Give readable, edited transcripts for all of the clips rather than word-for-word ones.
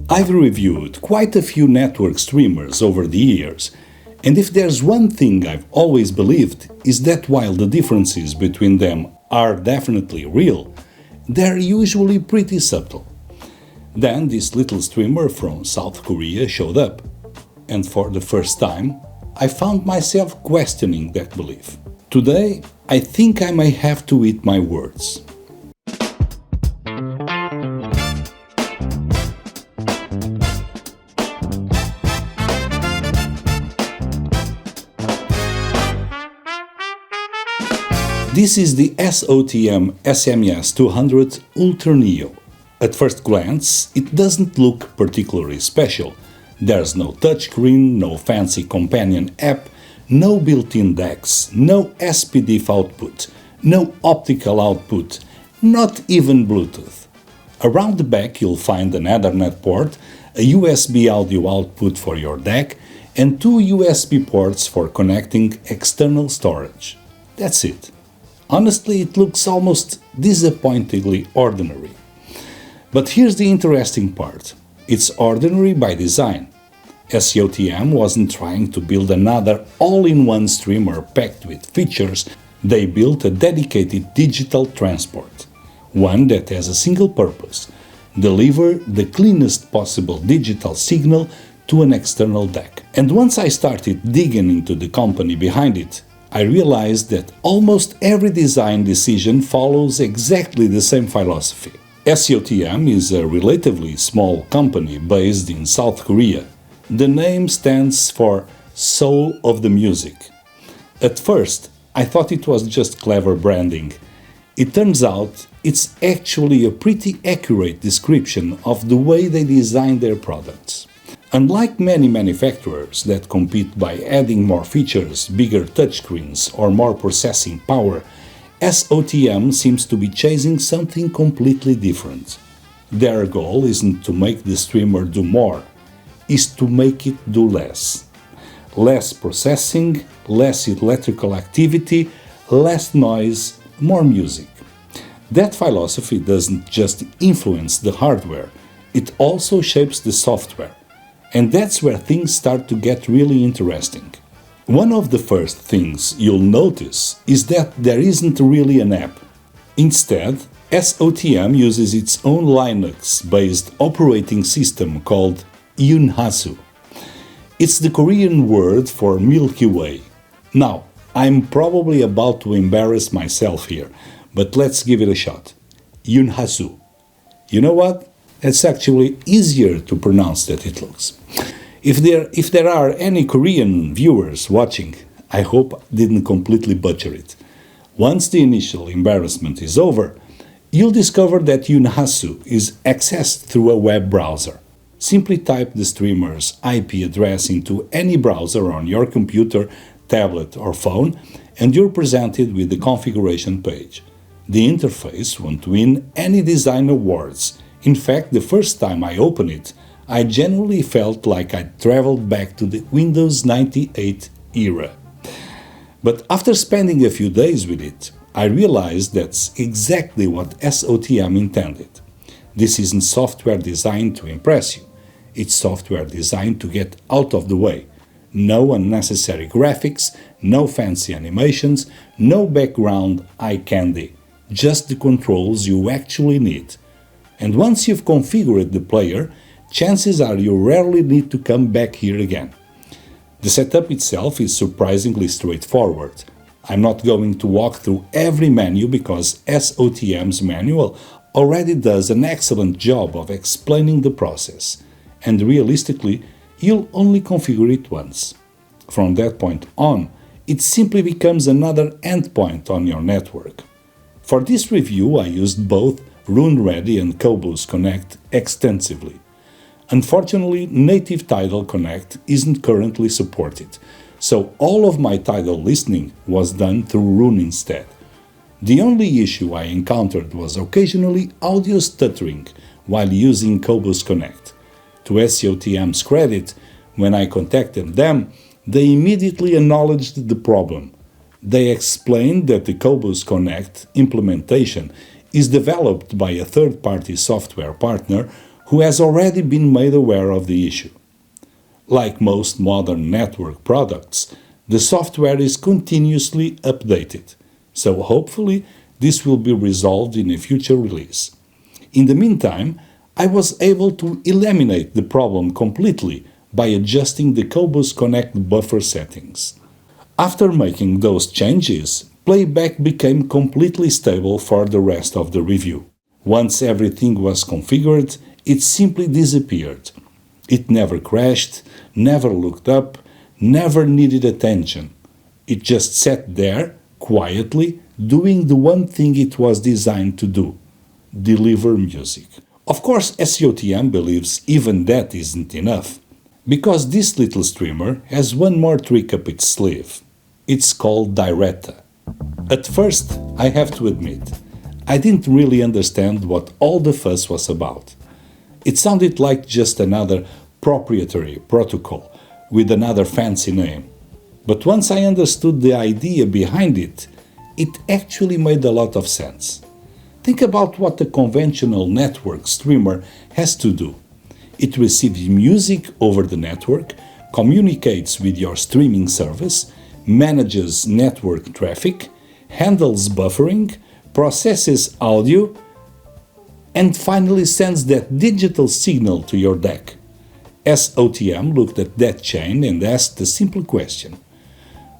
I've reviewed quite a few network streamers over the years, and if there's one thing I've always believed is that while the differences between them are definitely real, they're usually pretty subtle. Then this little streamer from South Korea showed up, and for the first time, I found myself questioning that belief. Today, I think I may have to eat my words. This is the SOtM sMS-200 Ultra Neo. At first glance, it doesn't look particularly special. There's no touchscreen, no fancy companion app, no built-in DeX, no SPDIF output, no optical output, not even Bluetooth. Around the back you'll find an Ethernet port, a USB audio output for your DEC, and two USB ports for connecting external storage. That's it. Honestly, it looks almost disappointingly ordinary. But here's the interesting part. It's ordinary by design. SOtM wasn't trying to build another all-in-one streamer packed with features. They built a dedicated digital transport, one that has a single purpose: deliver the cleanest possible digital signal to an external DEC. And once I started digging into the company behind it, I realized that almost every design decision follows exactly the same philosophy. SOtM is a relatively small company based in South Korea. The name stands for Soul of the Music. At first, I thought it was just clever branding. It turns out it's actually a pretty accurate description of the way they design their products. Unlike many manufacturers that compete by adding more features, bigger touchscreens, or more processing power, SOtM seems to be chasing something completely different. Their goal isn't to make the streamer do more, is to make it do less. Less processing, less electrical activity, less noise, more music. That philosophy doesn't just influence the hardware, it also shapes the software. And that's where things start to get really interesting. One of the first things you'll notice is that there isn't really an app. Instead, SOtM uses its own Linux-based operating system called Eunhasu. It's the Korean word for Milky Way. Now, I'm probably about to embarrass myself here, but let's give it a shot. Eunhasu. You know what? It's actually easier to pronounce than it looks. If there are any Korean viewers watching, I hope I didn't completely butcher it. Once the initial embarrassment is over, you'll discover that Eunhasu is accessed through a web browser. Simply type the streamer's IP address into any browser on your computer, tablet or phone, and you're presented with the configuration page. The interface won't win any design awards. In fact, the first time I opened it, I genuinely felt like I'd traveled back to the Windows 98 era. But after spending a few days with it, I realized that's exactly what SOtM intended. This isn't software designed to impress you. It's software designed to get out of the way. No unnecessary graphics, no fancy animations, no background eye candy. Just the controls you actually need. And once you've configured the player, chances are you rarely need to come back here again. The setup itself is surprisingly straightforward. I'm not going to walk through every menu because SOtM's manual already does an excellent job of explaining the process, and realistically, you'll only configure it once. From that point on, it simply becomes another endpoint on your network. For this review, I used both Roon Ready and Qobuz Connect extensively. Unfortunately, native Tidal Connect isn't currently supported, so all of my Tidal listening was done through Roon instead. The only issue I encountered was occasionally audio stuttering while using Qobuz Connect. To SOtM's credit, when I contacted them, they immediately acknowledged the problem. They explained that the Qobuz Connect implementation is developed by a third-party software partner who has already been made aware of the issue. Like most modern network products, the software is continuously updated, so hopefully this will be resolved in a future release. In the meantime, I was able to eliminate the problem completely by adjusting the Qobuz Connect buffer settings. After making those changes, playback became completely stable for the rest of the review. Once everything was configured, it simply disappeared. It never crashed, never looked up, never needed attention. It just sat there, quietly, doing the one thing it was designed to do: deliver music. Of course, SOtM believes even that isn't enough, because this little streamer has one more trick up its sleeve. It's called Diretta. At first, I have to admit, I didn't really understand what all the fuss was about. It sounded like just another proprietary protocol with another fancy name. But once I understood the idea behind it, it actually made a lot of sense. Think about what a conventional network streamer has to do. It receives music over the network, communicates with your streaming service, manages network traffic, handles buffering, processes audio, and finally sends that digital signal to your DAC. SOtM looked at that chain and asked a simple question: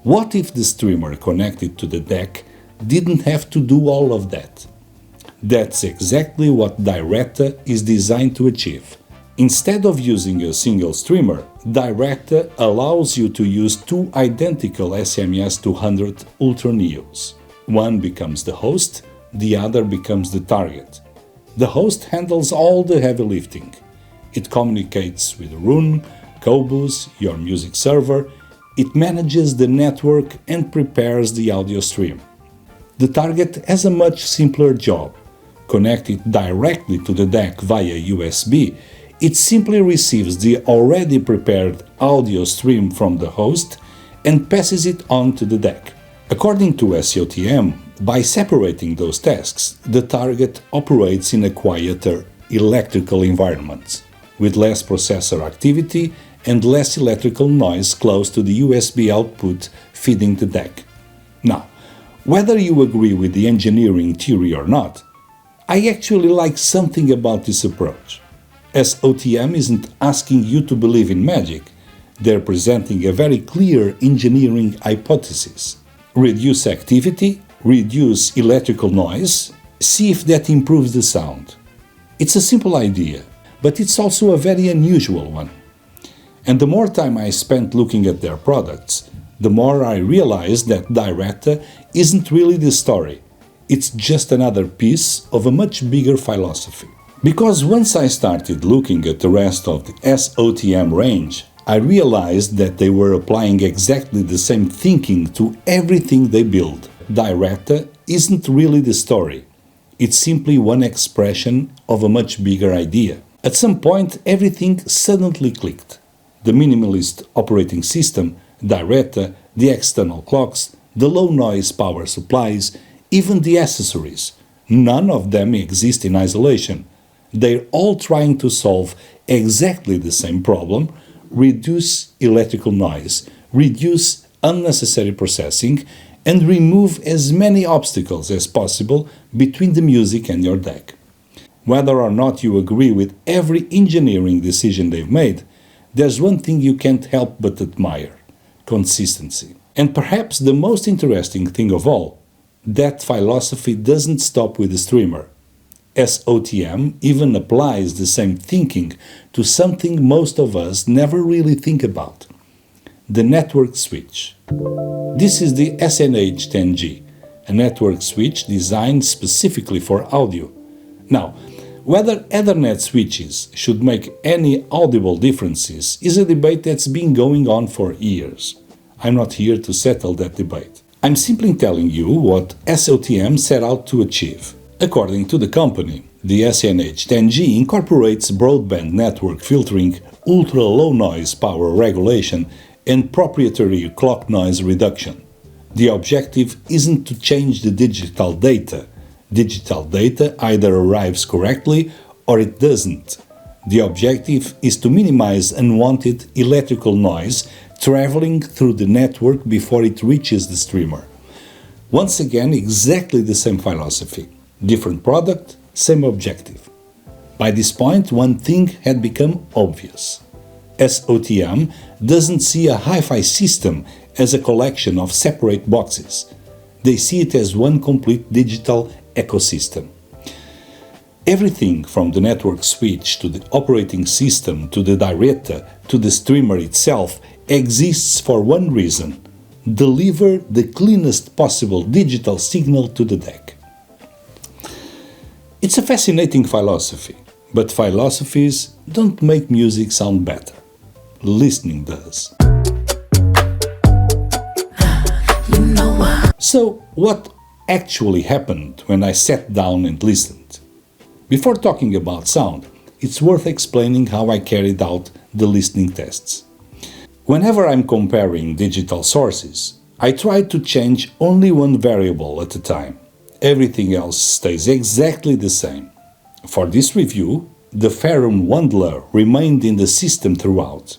what if the streamer connected to the DAC didn't have to do all of that? That's exactly what Diretta is designed to achieve. Instead of using a single streamer, Diretta allows you to use two identical sMS-200 Ultra Neos. One becomes the host, the other becomes the target. The host handles all the heavy lifting. It communicates with Roon, Qobuz, your music server. It manages the network and prepares the audio stream. The target has a much simpler job. Connected directly to the DAC via USB, it simply receives the already prepared audio stream from the host and passes it on to the DAC. According to SOtM, by separating those tasks, the target operates in a quieter electrical environment, with less processor activity and less electrical noise close to the USB output feeding the DAC. Now, whether you agree with the engineering theory or not, I actually like something about this approach. SOtM isn't asking you to believe in magic, they're presenting a very clear engineering hypothesis. Reduce activity, reduce electrical noise, see if that improves the sound. It's a simple idea, but it's also a very unusual one. And the more time I spent looking at their products, the more I realized that Diretta isn't really the story. It's just another piece of a much bigger philosophy. Because once I started looking at the rest of the SOtM range, I realized that they were applying exactly the same thinking to everything they build. Diretta isn't really the story. It's simply one expression of a much bigger idea. At some point, everything suddenly clicked. The minimalist operating system, Diretta, the external clocks, the low-noise power supplies, even the accessories. None of them exist in isolation. They're all trying to solve exactly the same problem: reduce electrical noise, reduce unnecessary processing, and remove as many obstacles as possible between the music and your DAC. Whether or not you agree with every engineering decision they've made, there's one thing you can't help but admire: consistency. And perhaps the most interesting thing of all, that philosophy doesn't stop with the streamer. SOtM even applies the same thinking to something most of us never really think about: the network switch. This is the SNH-10G, a network switch designed specifically for audio. Now, whether Ethernet switches should make any audible differences is a debate that's been going on for years. I'm not here to settle that debate. I'm simply telling you what SOtM set out to achieve. According to the company, the SNH-10G incorporates broadband network filtering, ultra-low noise power regulation, and proprietary clock noise reduction. The objective isn't to change the digital data. Digital data either arrives correctly or it doesn't. The objective is to minimize unwanted electrical noise traveling through the network before it reaches the streamer. Once again, exactly the same philosophy. Different product, same objective. By this point, one thing had become obvious. SOTM doesn't see a HiFi system as a collection of separate boxes. They see it as one complete digital ecosystem. Everything from the network switch to the operating system to the Diretta to the streamer itself exists for one reason: deliver the cleanest possible digital signal to the deck. It's a fascinating philosophy, but philosophies don't make music sound better. Listening does. So, what actually happened when I sat down and listened? Before talking about sound, it's worth explaining how I carried out the listening tests. Whenever I'm comparing digital sources, I try to change only one variable at a time. Everything else stays exactly the same. For this review, the Ferrum Wandler remained in the system throughout.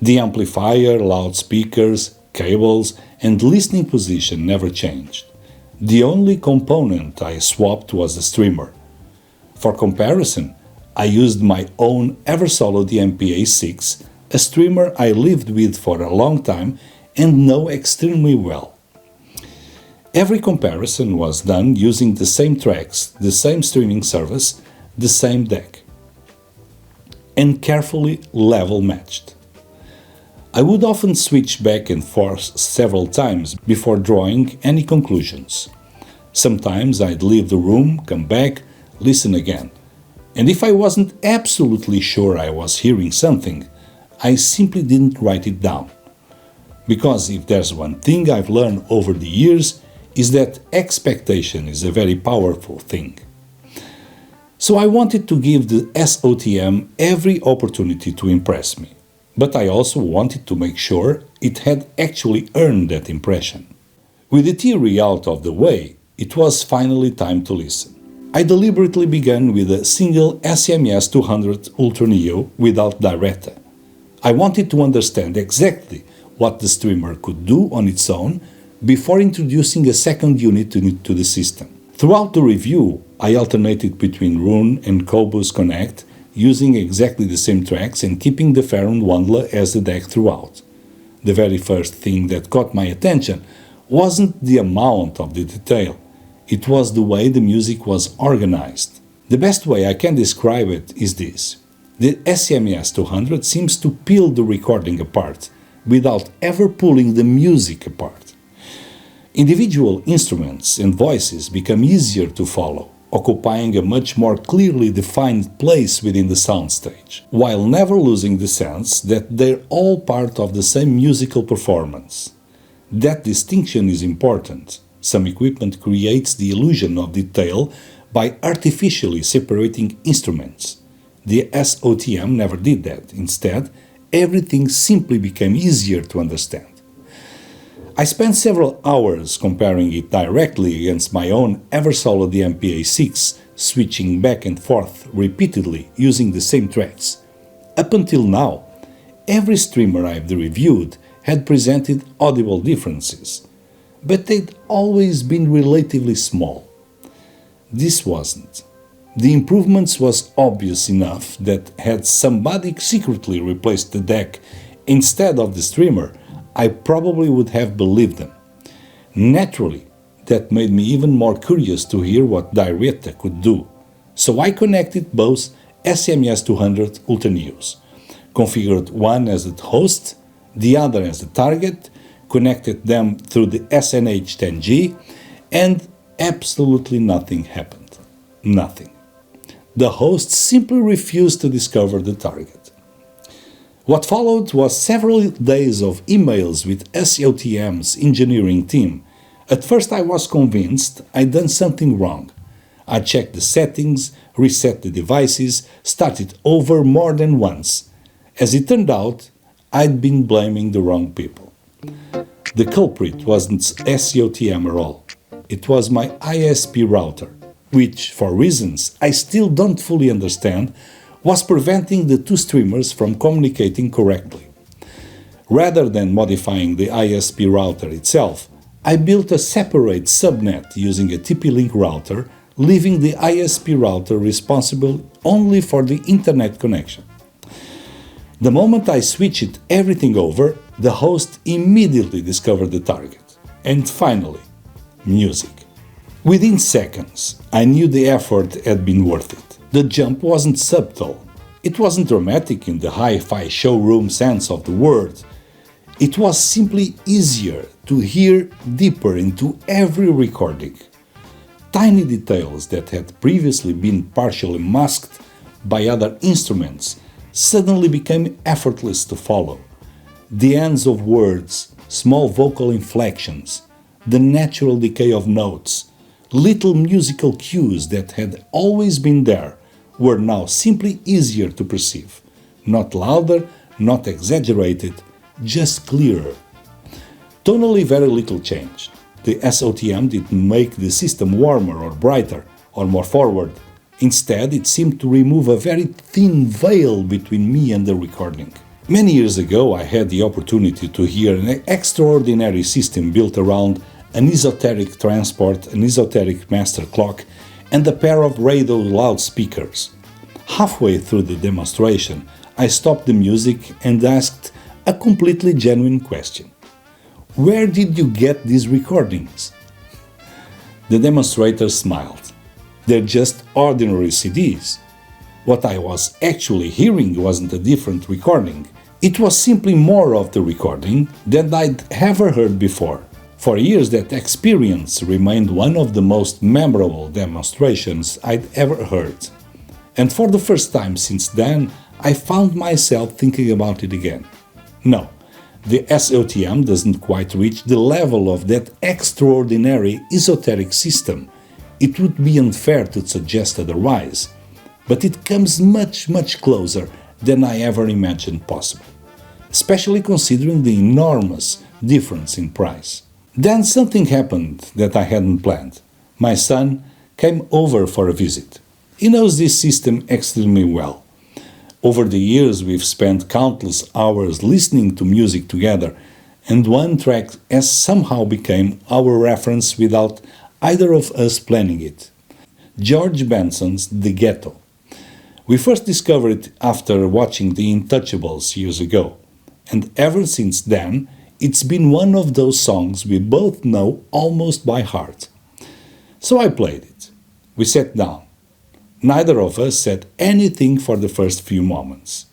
The amplifier, loudspeakers, cables, and listening position never changed. The only component I swapped was the streamer. For comparison, I used my own Eversolo DMPA6, a streamer I lived with for a long time and know extremely well. Every comparison was done using the same tracks, the same streaming service, the same deck, and carefully level matched. I would often switch back and forth several times before drawing any conclusions. Sometimes I'd leave the room, come back, listen again. And if I wasn't absolutely sure I was hearing something, I simply didn't write it down. Because if there's one thing I've learned over the years, is that expectation is a very powerful thing. So I wanted to give the SOTM every opportunity to impress me, but I also wanted to make sure it had actually earned that impression. With the theory out of the way, it was finally time to listen. I deliberately began with a single sMS-200 Ultra Neo without Diretta. I wanted to understand exactly what the streamer could do on its own before introducing a second unit to the system. Throughout the review, I alternated between Roon and Qobuz Connect, using exactly the same tracks and keeping the Ferrum Wandler as the deck throughout. The very first thing that caught my attention wasn't the amount of the detail, it was the way the music was organized. The best way I can describe it is this. The sMS-200 seems to peel the recording apart without ever pulling the music apart. Individual instruments and voices become easier to follow, occupying a much more clearly defined place within the soundstage, while never losing the sense that they're all part of the same musical performance. That distinction is important. Some equipment creates the illusion of detail by artificially separating instruments. The SOTM never did that. Instead, everything simply became easier to understand. I spent several hours comparing it directly against my own Eversolo DMPA6, switching back and forth repeatedly using the same tracks. Up until now, every streamer I've reviewed had presented audible differences, but they'd always been relatively small. This wasn't. The improvements was obvious enough that had somebody secretly replaced the deck instead of the streamer, I probably would have believed them. Naturally, that made me even more curious to hear what Diretta could do. So I connected both sMS-200 Ultra Neos, configured one as the host, the other as the target, connected them through the SNH10G, and absolutely nothing happened. Nothing. The host simply refused to discover the target. What followed was several days of emails with SOTM's engineering team. At first I was convinced I'd done something wrong. I checked the settings, reset the devices, started over more than once. As it turned out, I'd been blaming the wrong people. The culprit wasn't SOTM at all. It was my ISP router, which, for reasons I still don't fully understand, was preventing the two streamers from communicating correctly. Rather than modifying the ISP router itself, I built a separate subnet using a TP-Link router, leaving the ISP router responsible only for the internet connection. The moment I switched everything over, the host immediately discovered the target. And finally, music. Within seconds, I knew the effort had been worth it. The jump wasn't subtle. It wasn't dramatic in the HiFi showroom sense of the word. It was simply easier to hear deeper into every recording. Tiny details that had previously been partially masked by other instruments suddenly became effortless to follow. The ends of words, small vocal inflections, the natural decay of notes, little musical cues that had always been there were now simply easier to perceive. Not louder, not exaggerated, just clearer. Tonally very little changed. The SOtM didn't make the system warmer or brighter or more forward. Instead, it seemed to remove a very thin veil between me and the recording. Many years ago, I had the opportunity to hear an extraordinary system built around an esoteric transport, an esoteric master clock, and a pair of radio loudspeakers. Halfway through the demonstration, I stopped the music and asked a completely genuine question. Where did you get these recordings? The demonstrator smiled. They're just ordinary CDs. What I was actually hearing wasn't a different recording. It was simply more of the recording than I'd ever heard before. For years, that experience remained one of the most memorable demonstrations I'd ever heard. And for the first time since then, I found myself thinking about it again. No, the SOtM doesn't quite reach the level of that extraordinary esoteric system. It would be unfair to suggest otherwise, but it comes much, much closer than I ever imagined possible, especially considering the enormous difference in price. Then something happened that I hadn't planned. My son came over for a visit. He knows this system extremely well. Over the years, we've spent countless hours listening to music together, and one track has somehow become our reference without either of us planning it. George Benson's The Ghetto. We first discovered it after watching The Untouchables years ago, and ever since then, it's been one of those songs we both know almost by heart. So I played it. We sat down. Neither of us said anything for the first few moments.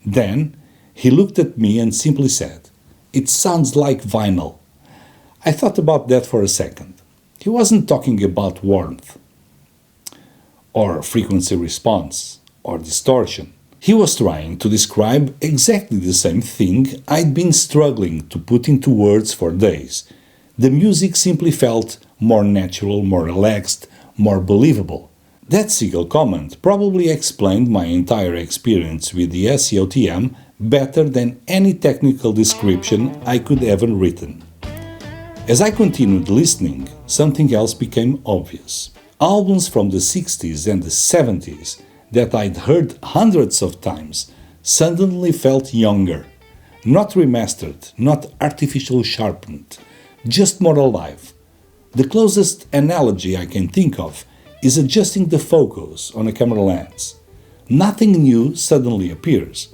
Then he looked at me and simply said, "It sounds like vinyl." I thought about that for a second. He wasn't talking about warmth, or frequency response, or distortion. He was trying to describe exactly the same thing I'd been struggling to put into words for days. The music simply felt more natural, more relaxed, more believable. That single comment probably explained my entire experience with the SOtM better than any technical description I could ever written. As I continued listening, something else became obvious. Albums from the 60s and the 70s that I'd heard hundreds of times suddenly felt younger. Not remastered, not artificially sharpened, just more alive. The closest analogy I can think of is adjusting the focus on a camera lens. Nothing new suddenly appears.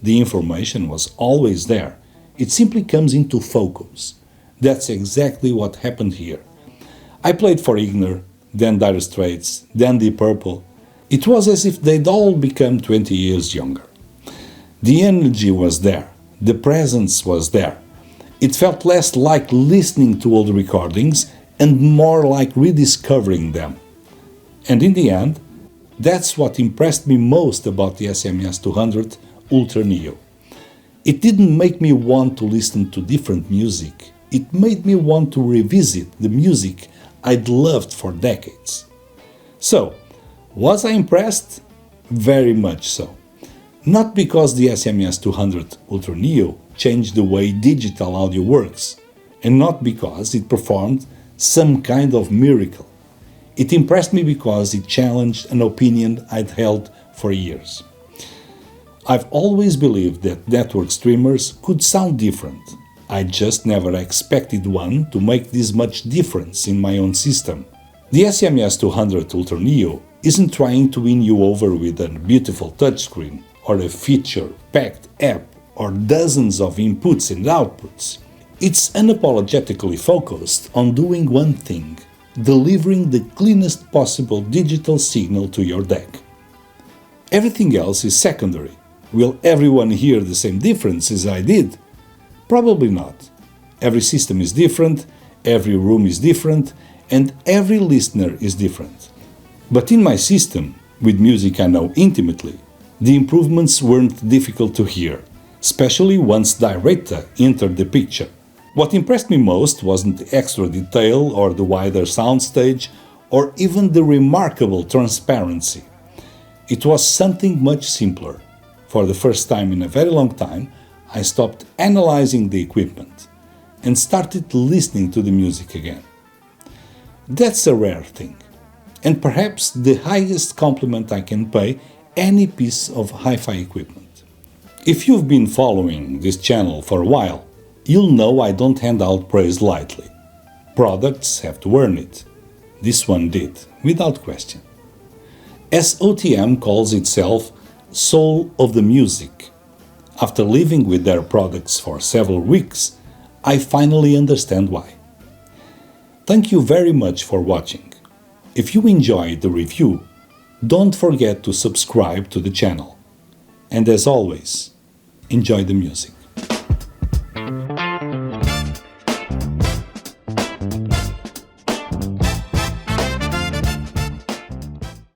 The information was always there. It simply comes into focus. That's exactly what happened here. I played for Igner, then Dire Straits, then Deep Purple. It was as if they'd all become 20 years younger. The energy was there. The presence was there. It felt less like listening to old recordings and more like rediscovering them. And in the end, that's what impressed me most about the sMS-200 Ultra Neo. It didn't make me want to listen to different music. It made me want to revisit the music I'd loved for decades. So, was I impressed? Very much so. Not because the sMS-200 Ultra Neo changed the way digital audio works, and not because it performed some kind of miracle. It impressed me because it challenged an opinion I'd held for years. I've always believed that network streamers could sound different. I just never expected one to make this much difference in my own system. The sMS-200 Ultra Neo isn't trying to win you over with a beautiful touchscreen or a feature-packed app or dozens of inputs and outputs. It's unapologetically focused on doing one thing: delivering the cleanest possible digital signal to your deck. Everything else is secondary. Will everyone hear the same difference as I did? Probably not. Every system is different, every room is different, and every listener is different. But in my system, with music I know intimately, the improvements weren't difficult to hear, especially once Diretta entered the picture. What impressed me most wasn't the extra detail or the wider soundstage or even the remarkable transparency. It was something much simpler. For the first time in a very long time, I stopped analyzing the equipment and started listening to the music again. That's a rare thing, and perhaps the highest compliment I can pay any piece of hi-fi equipment. If you've been following this channel for a while, you'll know I don't hand out praise lightly. Products have to earn it. This one did, without question. SOtM calls itself Soul of the Music. After living with their products for several weeks, I finally understand why. Thank you very much for watching. If you enjoyed the review, don't forget to subscribe to the channel. And as always, enjoy the music.